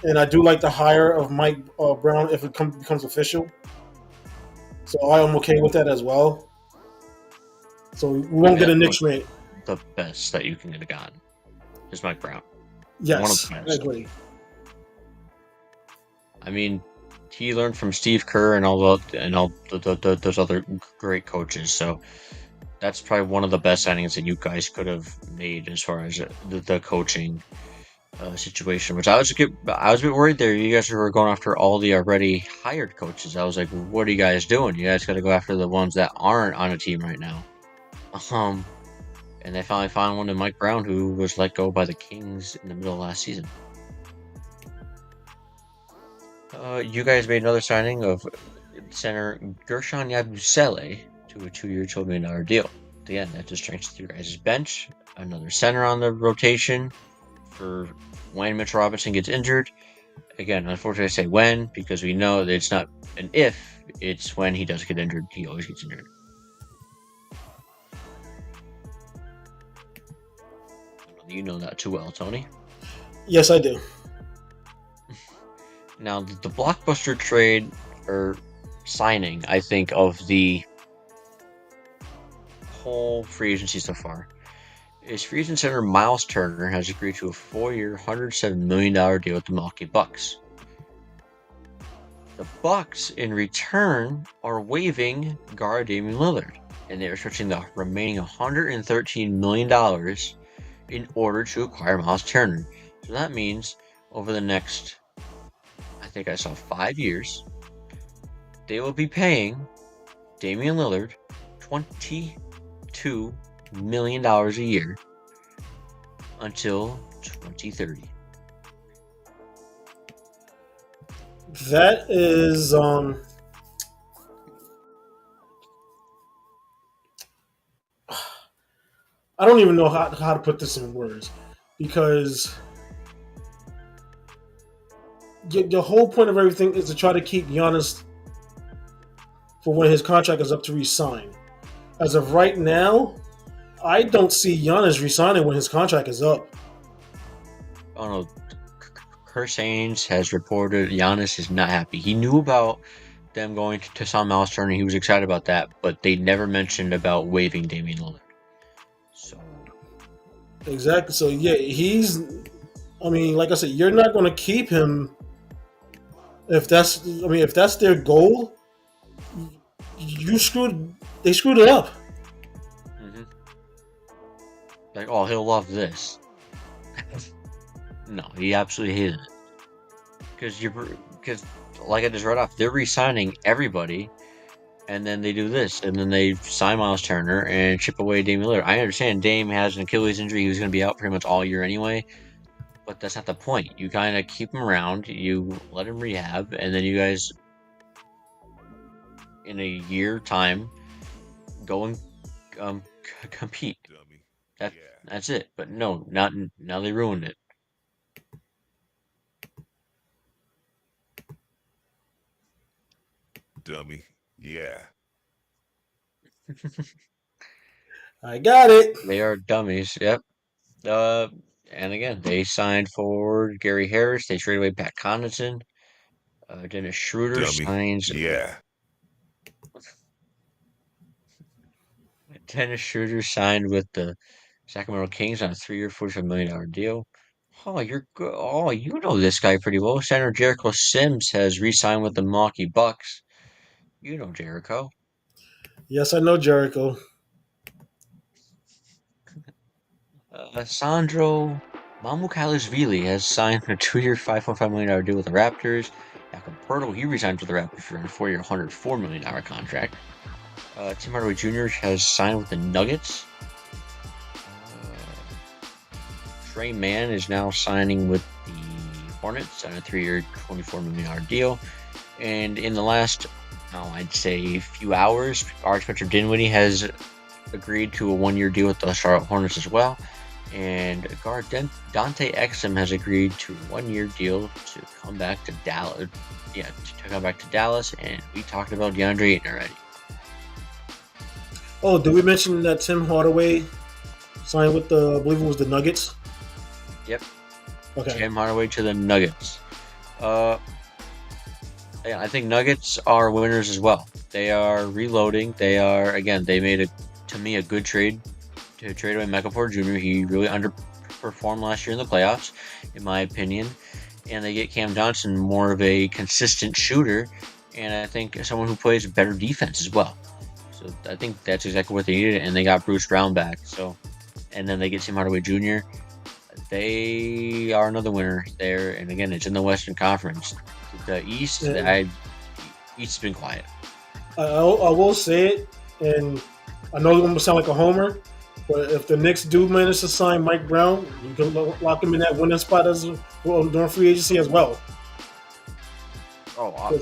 And I do like the hire of Mike Brown if it becomes official. So I am okay with that as well. So we won't get a Knicks rant. The best that you can get gotten is Mike Brown. Yes, one of the best. I agree. I mean, he learned from Steve Kerr and all those other great coaches. So that's probably one of the best signings that you guys could have made as far as the coaching situation. Which I was a bit worried there. You guys were going after all the already hired coaches. I was like, what are you guys doing? You guys got to go after the ones that aren't on a team right now. And they finally found one in Mike Brown, who was let go by the Kings in the middle of last season. You guys made another signing of center Gershon Yabusele to a 2-year, $12 million deal. Again, that just strengthens your guys' bench. Another center on the rotation for when Mitchell Robinson gets injured. Again, unfortunately, I say when, because we know that it's not an if, it's when he does get injured. He always gets injured. You know that too well, Tony. Yes, I do. Now, the blockbuster trade or signing, I think, of the whole free agency so far is free agent center Miles Turner has agreed to a 4-year, $107 million deal with the Milwaukee Bucks. The Bucks, in return, are waiving guard Damian Lillard, and they are stretching the remaining $113 million in order to acquire Miles Turner. So that means over the next, I think I saw 5 years, they will be paying Damian Lillard $22 million a year until 2030. That is I don't even know how to put this in words, because the whole point of everything is to try to keep Giannis for when his contract is up to re-sign. As of right now, I don't see Giannis re-signing when his contract is up. Oh no, Chris Haynes has reported Giannis is not happy. He knew about them going to sign Miles Turner. He was excited about that, but they never mentioned about waiving Damian Lillard. So Exactly. So yeah, I mean, like I said, you're not going to keep him if that's their goal. They screwed it up. mm-hmm. Like, oh, he'll love this. No, he absolutely hated it. Because like I just read off, they're re-signing everybody, and then they do this, and then they sign Miles Turner and chip away Damian Lillard. I understand Dame has an Achilles injury; he was going to be out pretty much all year anyway. But that's not the point. You kind of keep him around, you let him rehab, and then you guys, in a year time, go and compete. That's it. But no, not now. They ruined it. Dummy. Yeah. I got it. They are dummies. Yep. And again, they signed forward Gary Harris. They traded away Pat Connaughton. Dennis Schroeder signs. Yeah. Dennis Schroeder signed with the Sacramento Kings on a 3-year, $45 million deal. Oh, you're good. Oh, you know this guy pretty well. Center Jericho Sims has re-signed with the Milwaukee Bucks. You know Jericho. Yes, I know Jericho. Sandro Mamukelashvili has signed a 2-year, $5.5 million deal with the Raptors. Jakob Poeltl, he resigned with the Raptors for a 4-year, $104 million contract. Tim Hardaway Jr. has signed with the Nuggets. Trey Mann is now signing with the Hornets on a 3-year, $24 million deal. And in the last, I'd say, few hours, our Spencer Dinwiddie has agreed to a 1-year deal with the Charlotte Hornets as well. And guard Dante Exum has agreed to a 1-year deal to come back to Dallas. Yeah, to come back to Dallas. And we talked about DeAndre Ayton already. Oh, did we mention that Tim Hardaway signed with I believe it was the Nuggets? Yep. Okay. Tim Hardaway to the Nuggets. Yeah, I think Nuggets are winners as well. They are reloading. They made to me a good trade to trade away Michael Porter Jr. He really underperformed last year in the playoffs, in my opinion. And they get Cam Johnson, more of a consistent shooter, and I think someone who plays better defense as well. So I think that's exactly what they needed, and they got Bruce Brown back. So, and then they get Tim Hardaway Jr. They are another winner there, and again, it's in the Western Conference. The East, East has been quiet. I will say it, and I know it's going to sound like a homer, but if the Knicks do manage to sign Mike Brown, you can lock him in that winning spot during free agency as well. Oh,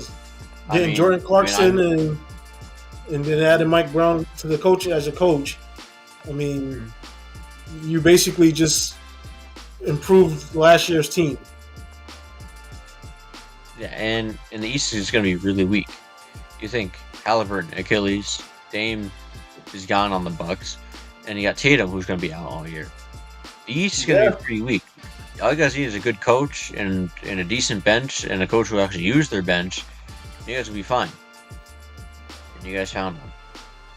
getting Jordan Clarkson and then adding Mike Brown to the coach as a coach, I mean, you basically just improved last year's team. Yeah, and the East is going to be really weak. You think Halliburton, Achilles, Dame is gone on the Bucks, and you got Tatum, who's going to be out all year. The East is going to be pretty weak. All you guys need is a good coach and a decent bench, and a coach who actually use their bench. You guys will be fine. And you guys found one.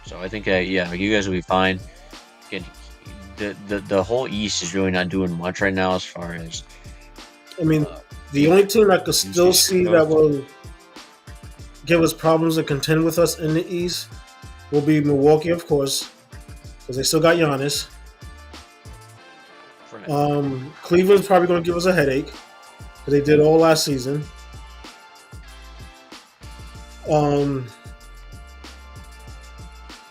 So I think, you guys will be fine. Again, the whole East is really not doing much right now as far as. I mean, the only team I could still see that will give us problems and contend with us in the East will be Milwaukee, of course, because they still got Giannis. Cleveland's probably going to give us a headache because they did all last season.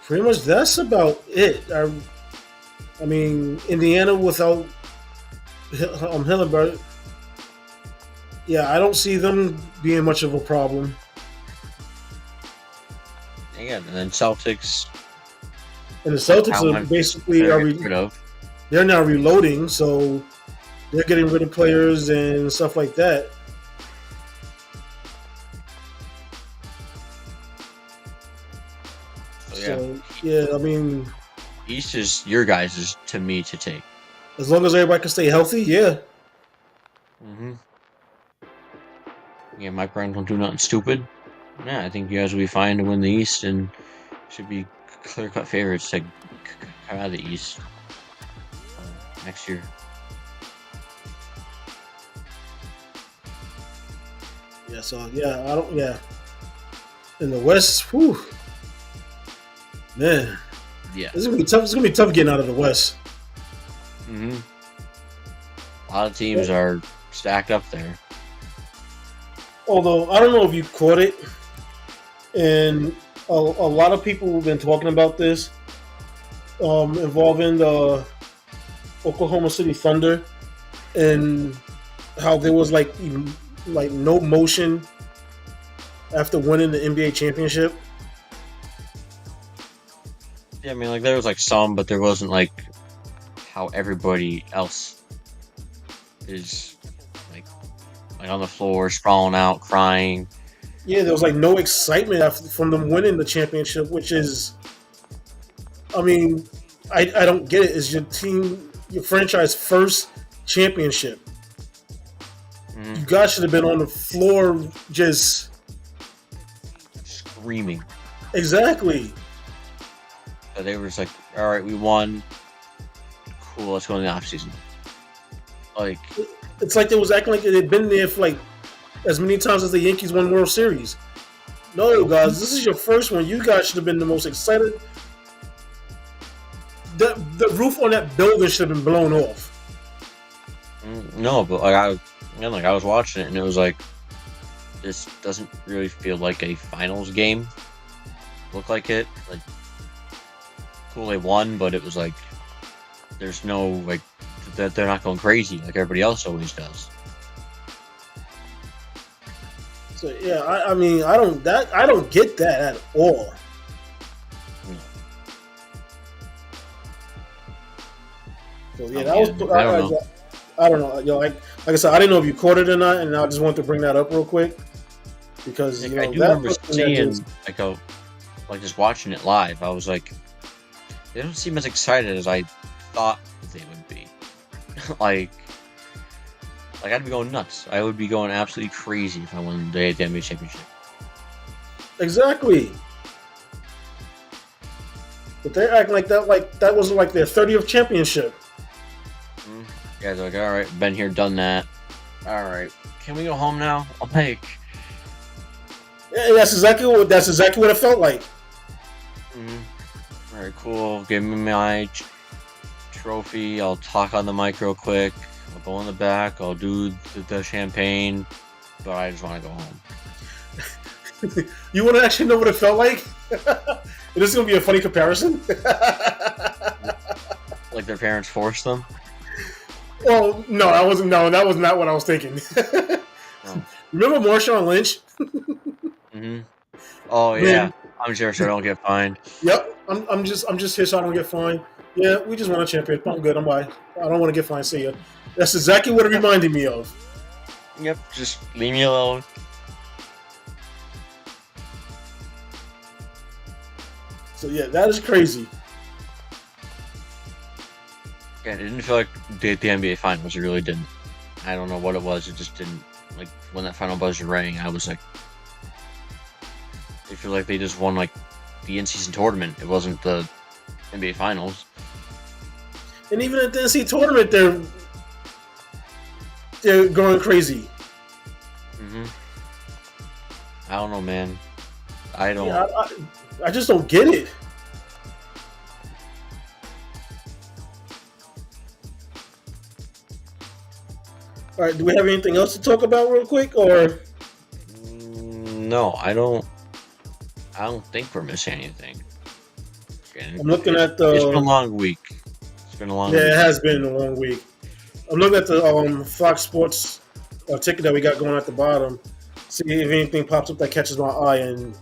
Pretty much that's about it. I mean, Indiana without Hillenberg, yeah, I don't see them being much of a problem. Again, and then Celtics. And the Celtics are basically they're now reloading, so they're getting rid of players and stuff like that. So yeah, I mean, East is your guys' to me to take. As long as everybody can stay healthy, yeah. Yeah, Mike Brown don't do nothing stupid. Yeah, I think you guys will be fine to win the East and should be clear-cut favorites to come out of the East next year. Yeah, so yeah. In the West, whew. Man. Yeah. It's gonna be tough getting out of the West. A lot of teams are stacked up there. Although I don't know if you caught it, and a lot of people have been talking about this involving the Oklahoma City Thunder and how there was like no motion after winning the NBA championship. Yeah, I mean, like there was like some, but there wasn't like how everybody else is like on the floor, sprawling out, crying. Yeah, there was like no excitement from them winning the championship, which is, I mean, I don't get it. It's your franchise first championship. You guys should have been on the floor just screaming. Exactly. So they were just like, all right, we won. Cool, let's go in the offseason. Like, it's like they was acting like they'd been there for like as many times as the Yankees won World Series. No, guys, this is your first one. You guys should have been the most excited. The roof on that building should have been blown off. No, but like I was watching it and it was like, this doesn't really feel like a finals game. Look like it. Like, cool, they won, but it was like there's no like that they're not going crazy like everybody else always does. So yeah, I mean, I don't get that at all. So yeah, that was. I don't know. Like I said, I didn't know if you caught it or not, and I just wanted to bring that up real quick because I do remember seeing like just watching it live. I was like, they don't seem as excited as I thought they would be. like I'd be going nuts. I would be going absolutely crazy if I won the NBA championship. Exactly. But they're acting like that wasn't like their 30th championship. Yeah, they're like, all right, been here, done that. All right, can we go home now? I'll take. Yeah, that's exactly what it felt like. All right, cool. Give me my trophy. I'll talk on the mic real quick. I'll go in the back. I'll do the champagne, but I just want to go home. You want to actually know what it felt like? This is gonna be a funny comparison. Like their parents forced them. Well, no, that was not what I was thinking. Oh. Remember Marshawn Lynch? Oh yeah, man. I'm here so I don't get fined. Yep, I'm just here so I don't get fined. Yeah, we just won a championship. I'm good. I'm bye. I don't want to get fined. See ya. That's exactly what it reminded me of. Yep, just leave me alone. So yeah, that is crazy. Yeah, it didn't feel like the NBA Finals. It really didn't. I don't know what it was. It just didn't. Like, when that final buzzer rang, I was like, I feel like they just won, like, the in-season tournament. It wasn't the NBA Finals. And even at the NC tournament, they're going crazy. Mm-hmm. I don't know, man. I don't. Yeah, I just don't get it. All right, do we have anything else to talk about real quick, or? No, I don't think we're missing anything. I'm looking at the. It's been a long week. It's been a long. Yeah, week. it has been a long week. I'm looking at the Fox Sports ticket that we got going at the bottom. See if anything pops up that catches my eye, and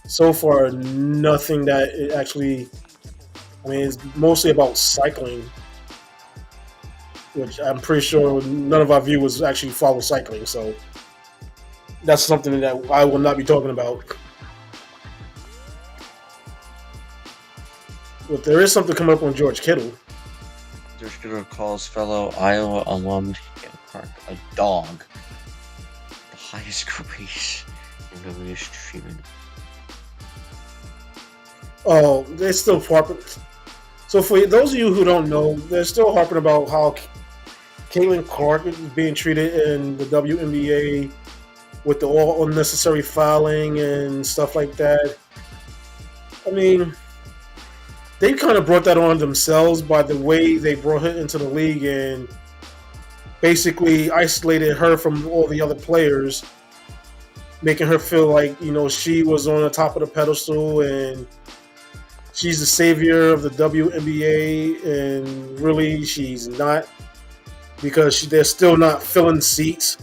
so far nothing that it actually. I mean, it's mostly about cycling, which I'm pretty sure none of our viewers actually follow cycling, so that's something that I will not be talking about. But there is something coming up on George Kittle. George Kittle calls fellow Iowa alum a dog. The highest grace in WS treatment. Oh, they're still harping. So for those of you who don't know, they're still harping about how Caitlin Clark is being treated in the WNBA with the all unnecessary fouling and stuff like that. I mean, they kind of brought that on themselves by the way they brought her into the league and basically isolated her from all the other players, making her feel like, she was on the top of the pedestal and she's the savior of the WNBA, and really she's not, because they're still not filling seats.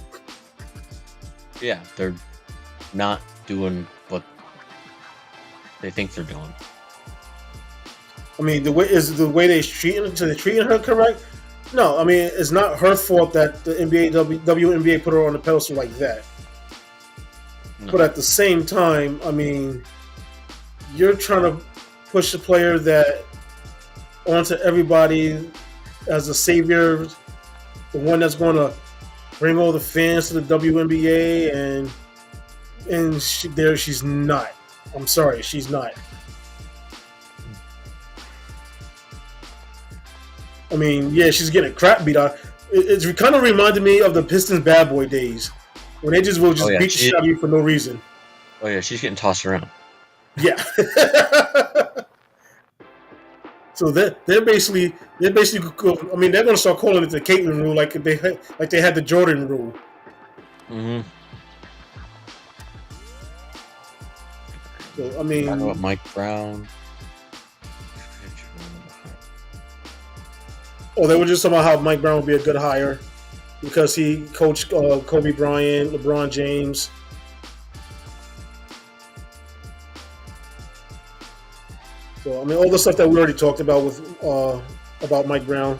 Yeah, they're not doing what they think they're doing. I mean, the way they're treating her correct? No, I mean, it's not her fault that the WNBA put her on the pedestal like that. No. But at the same time, I mean, you're trying to push a player that onto everybody as a savior, the one that's going to bring all the fans to the WNBA, and she's not. I'm sorry, she's not. I mean, yeah, she's getting crap beat out. It kind of reminded me of the Pistons bad boy days when they just will beat the shit out of you for no reason. Oh yeah, she's getting tossed around. Yeah. So they're basically. I mean, they're going to start calling it the Caitlin rule, like they had the Jordan rule. Mm-hmm. So I mean, talking about Mike Brown. Oh, they were just talking about how Mike Brown would be a good hire because he coached Kobe Bryant, LeBron James. So I mean, all the stuff that we already talked about with about Mike Brown.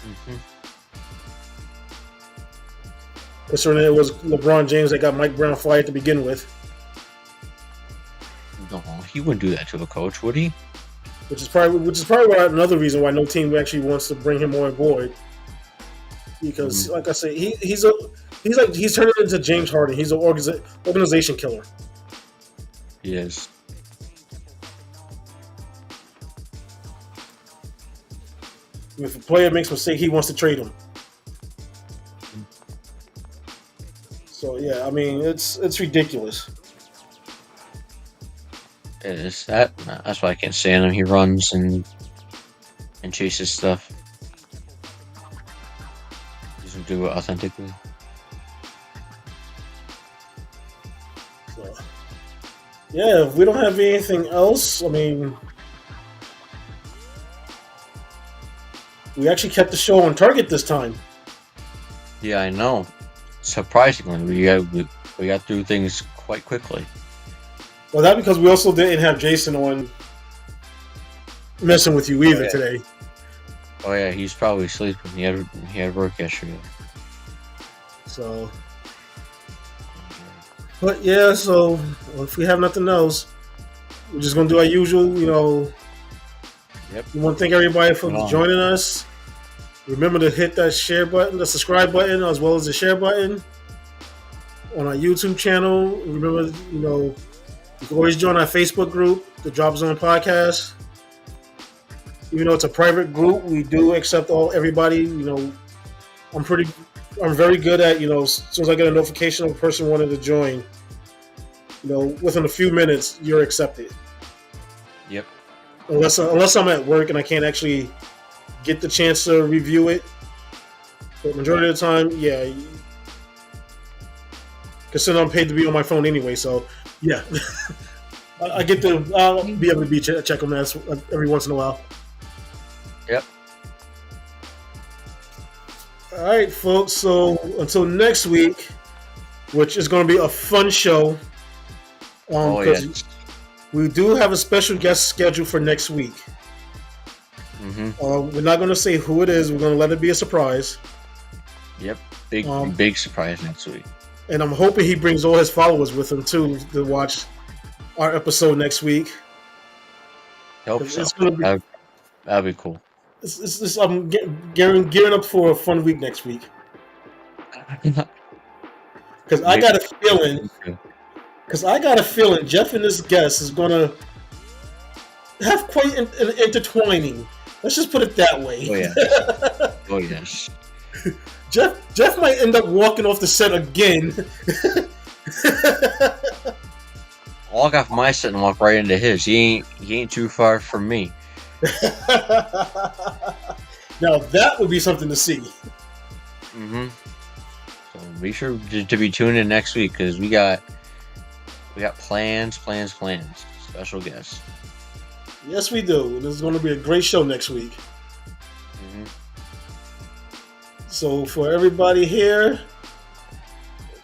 Mm-hmm. Concerning it was LeBron James that got Mike Brown fired to begin with. No, he wouldn't do that to a coach, would he? Which is probably another reason why no team actually wants to bring him on board. Because, like I say, he's turning into James Harden. He's an organization killer. He is. If a player makes a mistake, he wants to trade him. So yeah, I mean it's ridiculous. It is. That's why I can't stand him. He runs and chases stuff. He doesn't do it authentically. So, yeah, if we don't have anything else, I mean, we actually kept the show on target this time. Yeah, I know. Surprisingly, we got through things quite quickly. Well, that because we also didn't have Jason on messing with you either today. Oh yeah, he's probably sleeping. He had work yesterday. So, but yeah, so if we have nothing else, we're just gonna do our usual. Yep. We want to thank everybody for joining us. Remember to hit that share button, the subscribe button, as well as the share button on our YouTube channel. Remember, you can always join our Facebook group, the DropZone Podcast. even though it's a private group, we do accept everybody. I'm very good at, as soon as I get a notification of a person wanting to join, within a few minutes, you're accepted. Yep. Unless I'm at work and I can't actually get the chance to review it. But majority of the time, yeah. Considering I'm paid to be on my phone anyway, so yeah. I'll be able to check them every once in a while. Yep. All right, folks. So until next week, which is going to be a fun show. Because we do have a special guest scheduled for next week. We're not going to say who it is. We're going to let it be a surprise. Yep. Big surprise next week. And I'm hoping he brings all his followers with him too to watch our episode next week. Hope so. That'd be cool. I'm gearing up for a fun week next week. Because I got a feeling Jeff and this guest is going to have quite an intertwining. Let's just put it that way. Oh, yeah. Oh, yes. Jeff might end up walking off the set again. I'll walk off my set and walk right into his. He ain't too far from me. Now that would be something to see. So be sure to be tuned in next week because we got plans. Special guests. Yes, we do. This is going to be a great show next week. So for everybody here,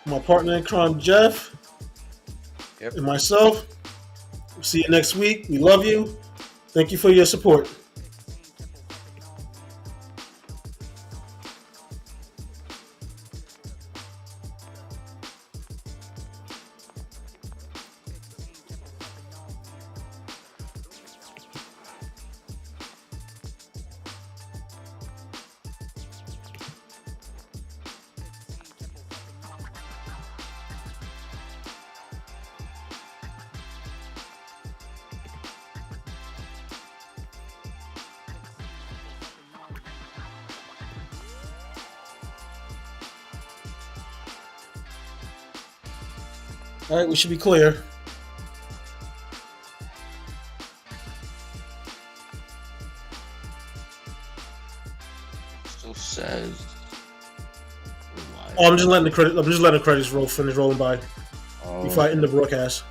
my partner in crime, Jeff, and myself, we'll see you next week. We love you. Thank you for your support. All right, we should be clear. Still says. I'm just letting the credits roll, finish rolling by before I end the broadcast.